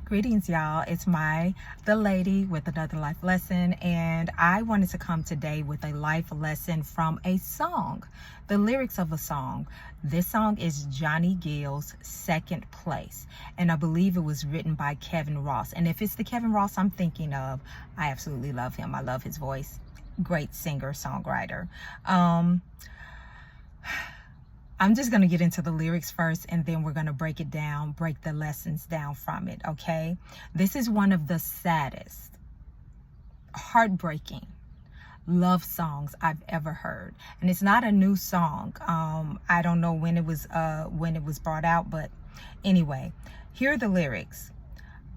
Greetings, y'all. It's the lady with another life lesson, and I wanted to come today with a life lesson from a song, the lyrics of a song. This song is Johnny Gill's Second Place, and I believe it was written by Kevin Ross. And if it's the Kevin Ross I'm thinking of, I absolutely love him. I love his voice. Great singer, songwriter. I'm just going to get into the lyrics first, and then we're going to break it down, break the lessons down from it, okay? This is one of the saddest, heartbreaking love songs I've ever heard. And it's not a new song. I don't know when it was brought out, but anyway, here are the lyrics.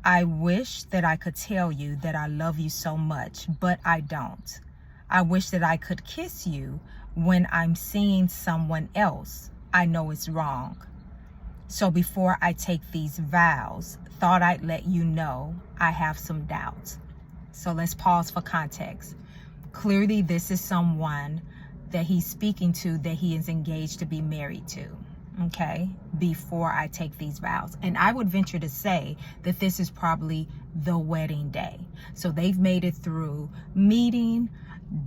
I wish that I could tell you that I love you so much, but I don't. I wish that I could kiss you when I'm seeing someone else. I know it's wrong. So before I take these vows, thought I'd let you know I have some doubts. So let's pause for context. Clearly, this is someone that he's speaking to, that he is engaged to be married to. Okay, before I take these vows. And I would venture to say that this is probably the wedding day. So they've made it through meeting,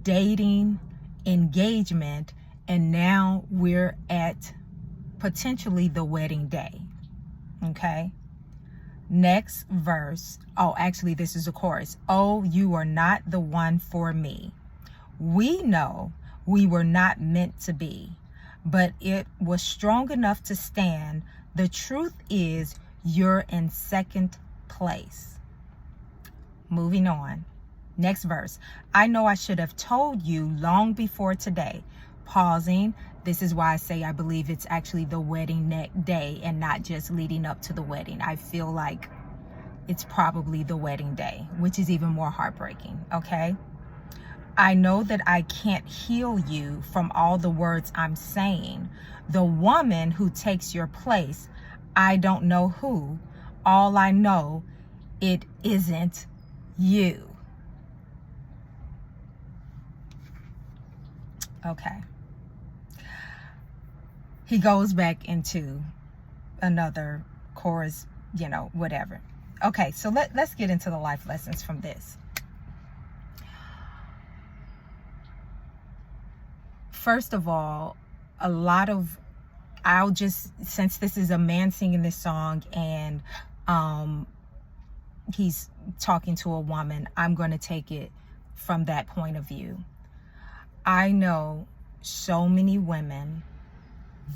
dating, engagement, and now we're at potentially the wedding day. Okay, next verse. Oh, actually, this is a chorus. Oh, you are not the one for me. We know we were not meant to be, but it was strong enough to stand. The truth is, you're in second place. Moving on. Next verse. I know I should have told you long before today. Pausing. This is why I say I believe it's actually the wedding day and not just leading up to the wedding. I feel like it's probably the wedding day, which is even more heartbreaking. Okay. I know that I can't heal you from all the words I'm saying. The woman who takes your place, I don't know who. All I know, it isn't you. Okay. He goes back into another chorus, whatever. Okay, so let's get into the life lessons from this. First of all, since this is a man singing this song and he's talking to a woman, I'm going to take it from that point of view. I know so many women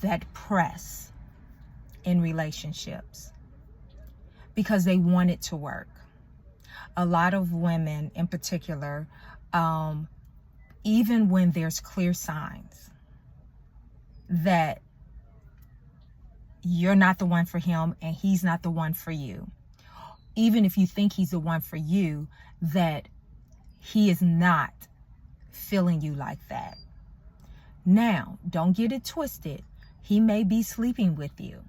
that press in relationships because they want it to work. A lot of women in particular, even when there's clear signs that you're not the one for him and he's not the one for you, even if you think he's the one for you, that he is not feeling you like that. Now, don't get it twisted. He may be sleeping with you.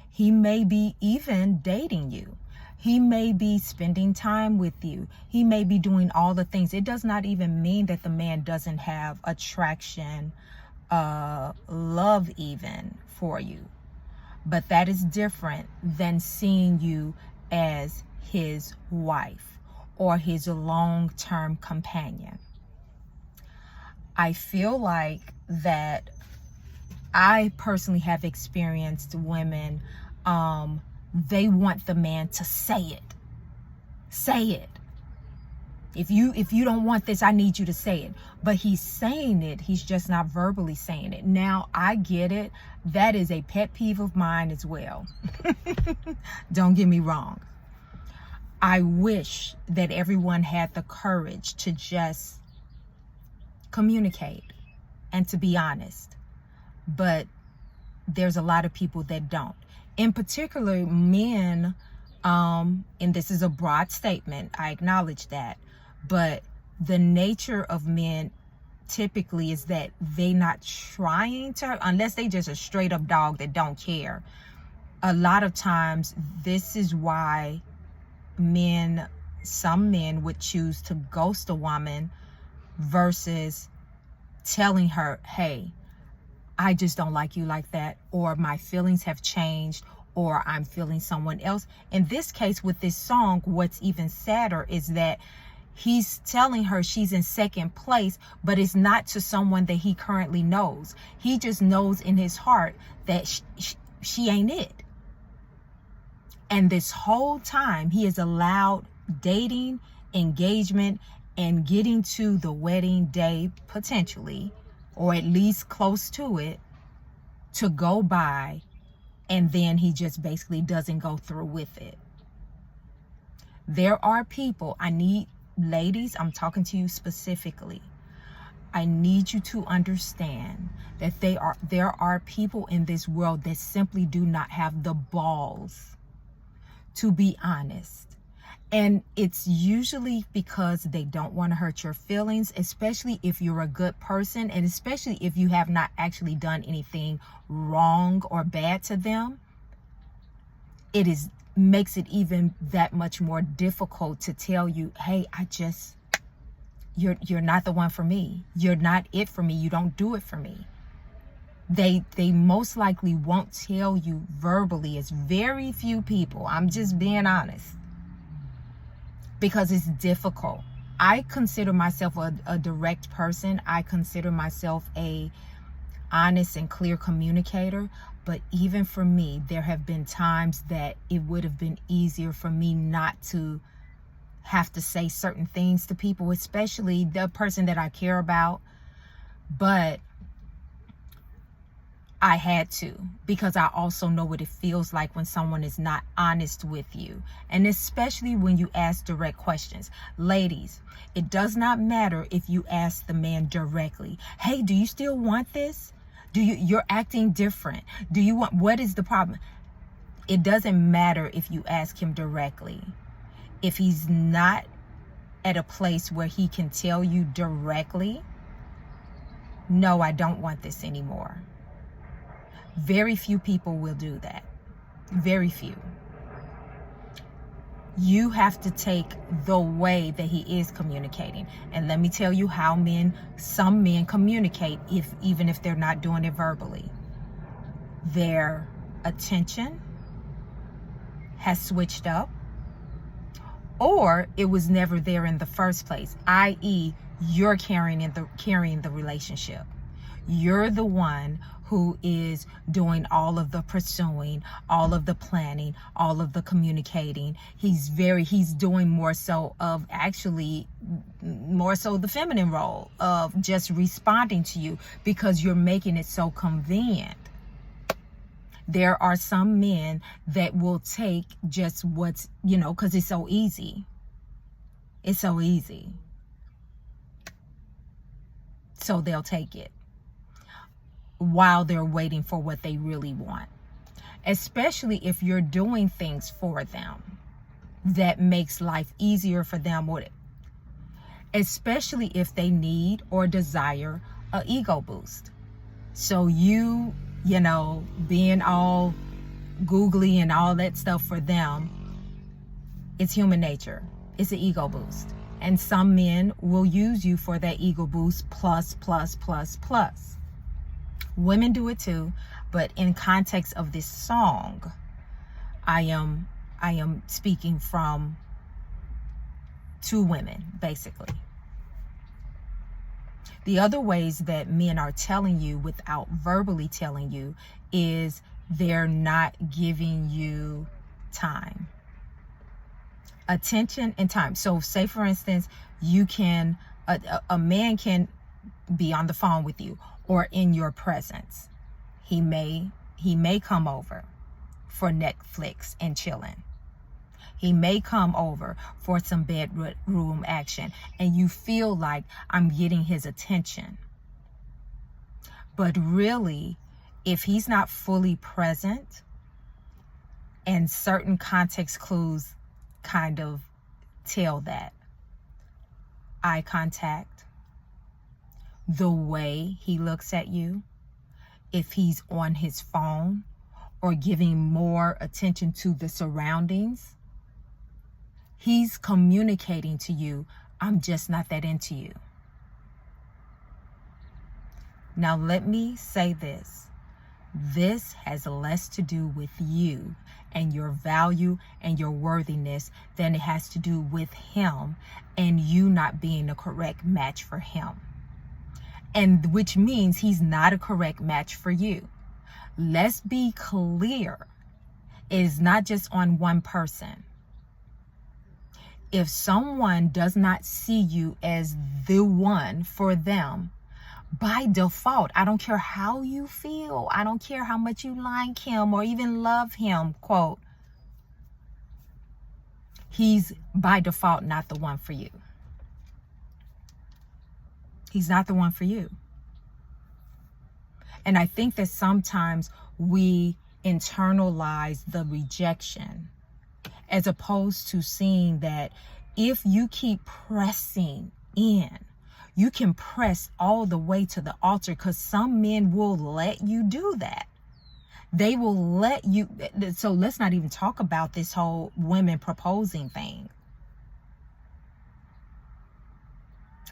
He may be even dating you. He may be spending time with you. He may be doing all the things. It does not even mean that the man doesn't have attraction, love even for you. But that is different than seeing you as his wife or his long-term companion. I feel like that I personally have experienced women, they want the man to say it. Say it. If you don't want this, I need you to say it. But he's saying it. He's just not verbally saying it. Now, I get it. That is a pet peeve of mine as well. Don't get me wrong. I wish that everyone had the courage to just communicate and to be honest. But there's a lot of people that don't. In particular, men, and this is a broad statement, I acknowledge that, but the nature of men typically is that they not trying to, unless they just a straight up dog that don't care. A lot of times, this is why some men would choose to ghost a woman versus telling her, hey, I just don't like you like that, or my feelings have changed, or I'm feeling someone else. In this case, with this song, what's even sadder is that he's telling her she's in second place, but it's not to someone that he currently knows. He just knows in his heart that she ain't it. And this whole time, he has allowed dating, engagement, and getting to the wedding day, potentially, or at least close to it, to go by, and then he just basically doesn't go through with it. There are people, ladies, I'm talking to you specifically. I need you to understand that there are people in this world that simply do not have the balls to be honest. And it's usually because they don't want to hurt your feelings, especially if you're a good person, and especially if you have not actually done anything wrong or bad to them. Makes it even that much more difficult to tell you, hey, you're not the one for me. You're not it for me. You don't do it for me. They most likely won't tell you verbally. It's very few people. I'm just being honest. Because it's difficult. I consider myself a direct person. I consider myself a honest and clear communicator. But even for me, there have been times that it would have been easier for me not to have to say certain things to people, especially the person that I care about. But I had to, because I also know what it feels like when someone is not honest with you. And especially when you ask direct questions. Ladies, it does not matter if you ask the man directly, hey, do you still want this? You're acting different. What is the problem? It doesn't matter if you ask him directly. If he's not at a place where he can tell you directly, no, I don't want this anymore. Very few people will do that. Very few. You have to take the way that he is communicating. And let me tell you how some men communicate, even if they're not doing it verbally. Their attention has switched up, or it was never there in the first place, i.e., you're carrying the relationship. You're the one who is doing all of the pursuing, all of the planning, all of the communicating. He's doing more so the feminine role of just responding to you because you're making it so convenient. There are some men that will take just what's, because it's so easy. It's so easy. So they'll take it while they're waiting for what they really want. Especially if you're doing things for them that makes life easier for them, or especially if they need or desire an ego boost. So you being all googly and all that stuff for them, it's human nature. It's an ego boost. And some men will use you for that ego boost plus. Women do it too, but in context of this song, I am speaking from two women, basically. The other ways that men are telling you without verbally telling you is they're not giving you time. Attention and time. So say, for instance, a man can be on the phone with you or in your presence. He may come over for Netflix and chilling. He may come over for some bedroom action, and you feel like I'm getting his attention. But really, if he's not fully present, and certain context clues kind of tell that, eye contact, the way he looks at you, if he's on his phone or giving more attention to the surroundings, he's communicating to you, I'm just not that into you. Now let me say this. This has less to do with you and your value and your worthiness than it has to do with him and you not being the correct match for him. And which means he's not a correct match for you. Let's be clear. It is not just on one person. If someone does not see you as the one for them, by default, I don't care how you feel, I don't care how much you like him or even love him, quote, he's by default not the one for you. He's not the one for you. And I think that sometimes we internalize the rejection as opposed to seeing that if you keep pressing in, you can press all the way to the altar, because some men will let you do that. They will let you. So let's not even talk about this whole women proposing thing.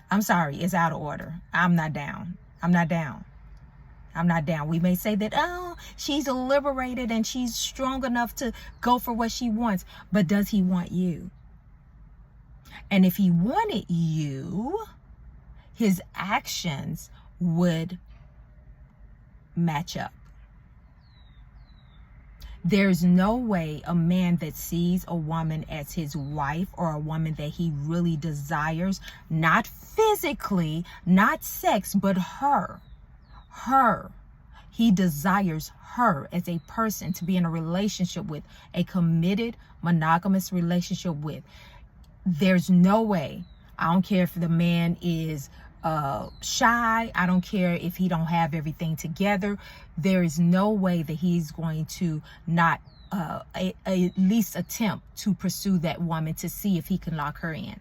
I'm sorry, it's out of order. I'm not down. I'm not down. I'm not down. We may say that, oh, she's liberated and she's strong enough to go for what she wants. But does he want you? And if he wanted you, his actions would match up. There's no way a man that sees a woman as his wife or a woman that he really desires, not physically, not sex, but her. He desires her as a person to be in a relationship with, a committed, monogamous relationship with. There's no way. I don't care if the man is shy. I don't care if he don't have everything together. There is no way that he's going to not at least attempt to pursue that woman to see if he can lock her in,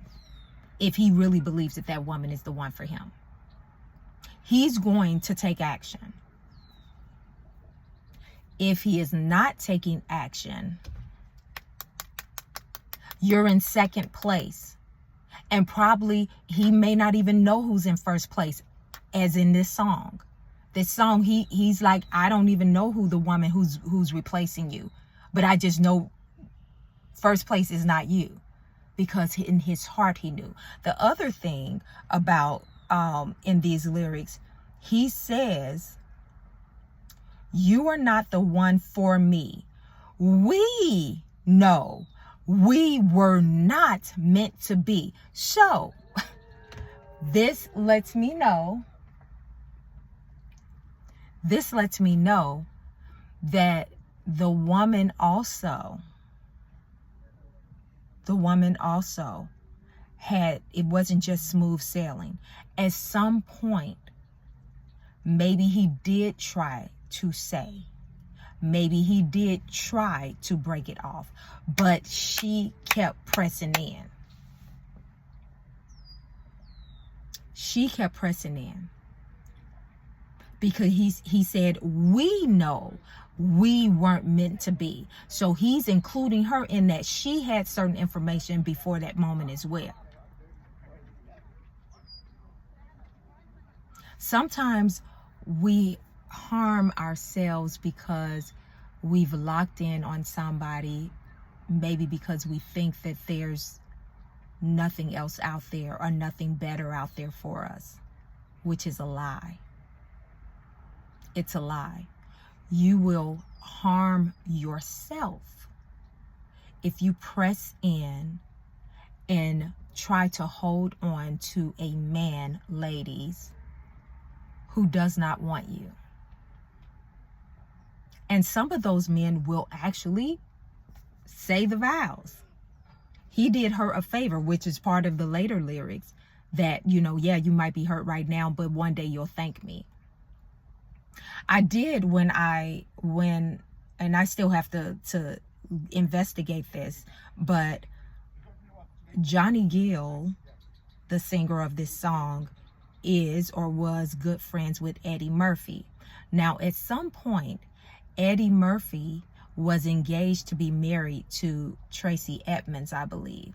if he really believes that that woman is the one for him. He's going to take action. If he is not taking action, you're in second place. And probably he may not even know who's in first place, as in this song. This song, he's like, I don't even know who the woman who's replacing you. But I just know first place is not you. Because in his heart he knew. The other thing about in these lyrics, he says, you are not the one for me. We know we were not meant to be. So this lets me know that the woman also had, it wasn't just smooth sailing. At some point, maybe he did try to say, maybe he did try to break it off, but she kept pressing in. She kept pressing in. Because he said, we know we weren't meant to be. So he's including her in that she had certain information before that moment as well. Sometimes we harm ourselves because we've locked in on somebody, maybe because we think that there's nothing else out there or nothing better out there for us, which is a lie. It's a lie. You will harm yourself if you press in and try to hold on to a man, ladies, who does not want you. And some of those men will actually say the vows. He did her a favor, which is part of the later lyrics, that, you know, yeah, you might be hurt right now, but one day you'll thank me. I did and I still have to investigate this, but Johnny Gill, the singer of this song, is or was good friends with Eddie Murphy. Now, at some point, Eddie Murphy was engaged to be married to Tracey Edmonds, I believe.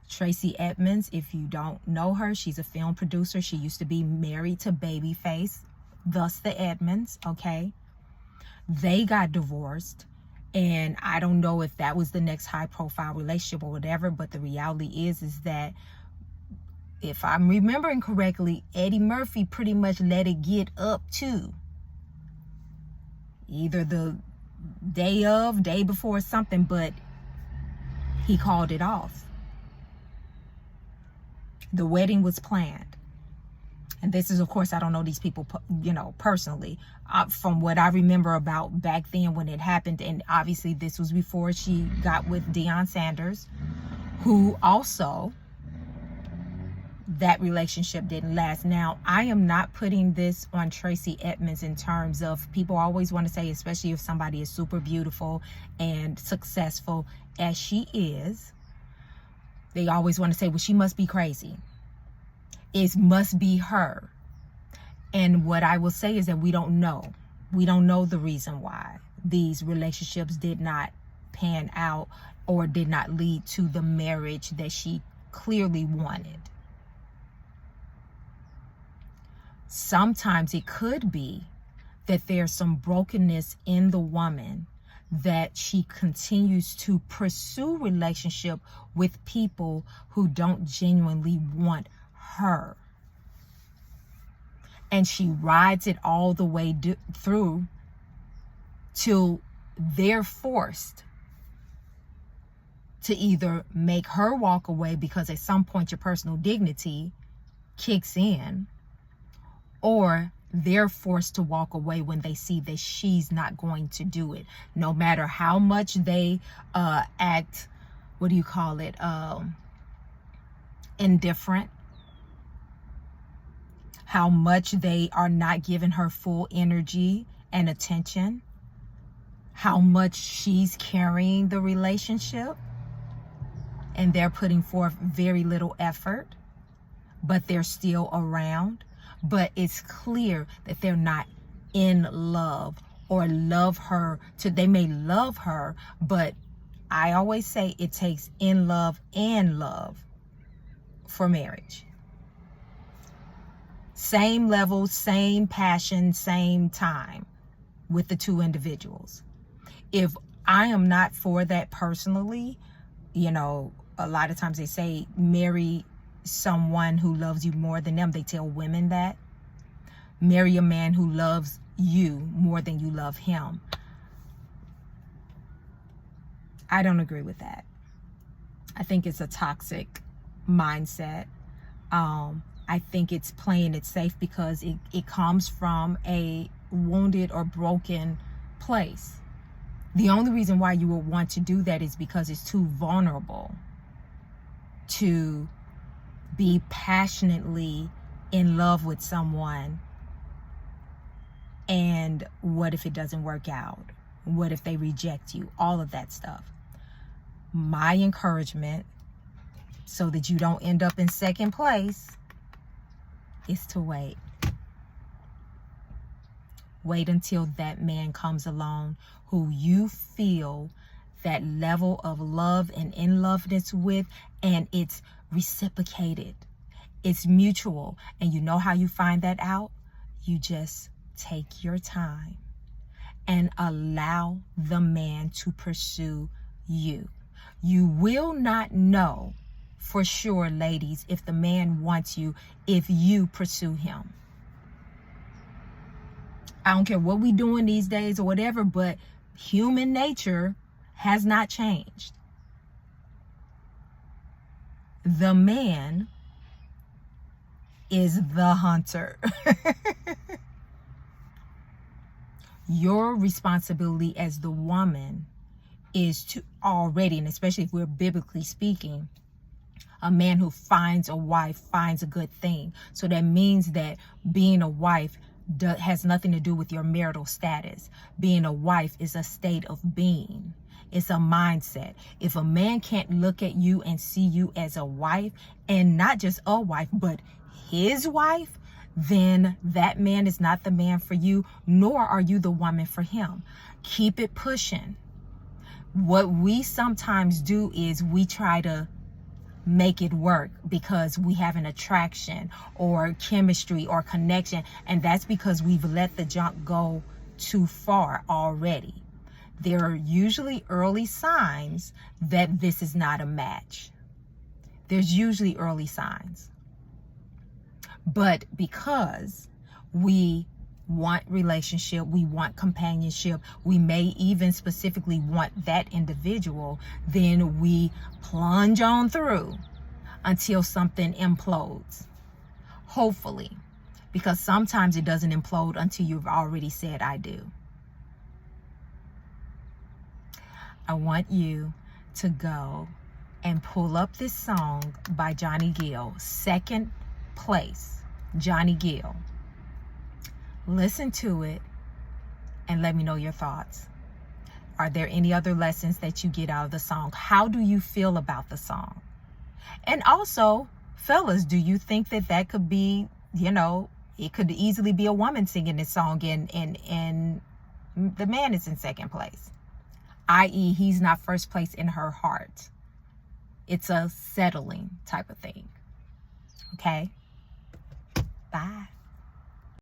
Tracey Edmonds, if you don't know her, she's a film producer. She used to be married to Babyface, thus the Edmonds, okay? They got divorced, and I don't know if that was the next high profile relationship or whatever, but the reality is that if I'm remembering correctly, Eddie Murphy pretty much let it get up to either the day before something, but he called it off. The wedding was planned. And this is, of course, I don't know these people, personally. From what I remember about back then when it happened, and obviously this was before she got with Deion Sanders, who also, that relationship didn't last. Now, I am not putting this on Tracey Edmonds in terms of, people always want to say, especially if somebody is super beautiful and successful as she is, they always want to say, well, she must be crazy. It must be her. And what I will say is that we don't know. We don't know the reason why these relationships did not pan out or did not lead to the marriage that she clearly wanted. Sometimes it could be that there's some brokenness in the woman, that she continues to pursue relationship with people who don't genuinely want her. And she rides it all the way through till they're forced to either make her walk away because at some point your personal dignity kicks in, or they're forced to walk away when they see that she's not going to do it. No matter how much they act, indifferent, how much they are not giving her full energy and attention, how much she's carrying the relationship, and they're putting forth very little effort, but they're still around. But it's clear that they're not in love or love her. They may love her, but I always say it takes in love and love for marriage. Same level, same passion, same time with the two individuals. If I am not for that personally, a lot of times they say marry someone who loves you more than them. They tell women that. Marry a man who loves you more than you love him. I don't agree with that. I think it's a toxic mindset. I think it's playing it safe because it comes from a wounded or broken place. The only reason why you would want to do that is because it's too vulnerable to be passionately in love with someone. And what if it doesn't work out? What if they reject you? All of that stuff. My encouragement, so that you don't end up in second place, is to wait. Wait until that man comes along who you feel that level of love and in loveness with, and it's reciprocated. It's mutual. And you know how you find that out? You just take your time and allow the man to pursue you. You will not know for sure, ladies, if the man wants you if you pursue him. I don't care what we doing these days or whatever, but human nature has not changed. The man is the hunter. Your responsibility as the woman is to already, and especially if we're biblically speaking, a man who finds a wife finds a good thing. So that means that being a wife has nothing to do with your marital status. Being a wife is a state of being. It's a mindset. If a man can't look at you and see you as a wife, and not just a wife, but his wife, then that man is not the man for you, nor are you the woman for him. Keep it pushing. What we sometimes do is we try to make it work because we have an attraction or chemistry or connection, and that's because we've let the junk go too far already. There are usually early signs that this is not a match. There's usually early signs. But because we want relationship, we want companionship, we may even specifically want that individual, then we plunge on through until something implodes. Hopefully, because sometimes it doesn't implode until you've already said I do. I want you to go and pull up this song by Johnny Gill, Second Place, Johnny Gill. Listen to it and let me know your thoughts. Are there any other lessons that you get out of the song? How do you feel about the song? And also, fellas, do you think that that could be, it could easily be a woman singing this song and the man is in second place, i.e. he's not first place in her heart. It's a settling type of thing. Okay? Bye.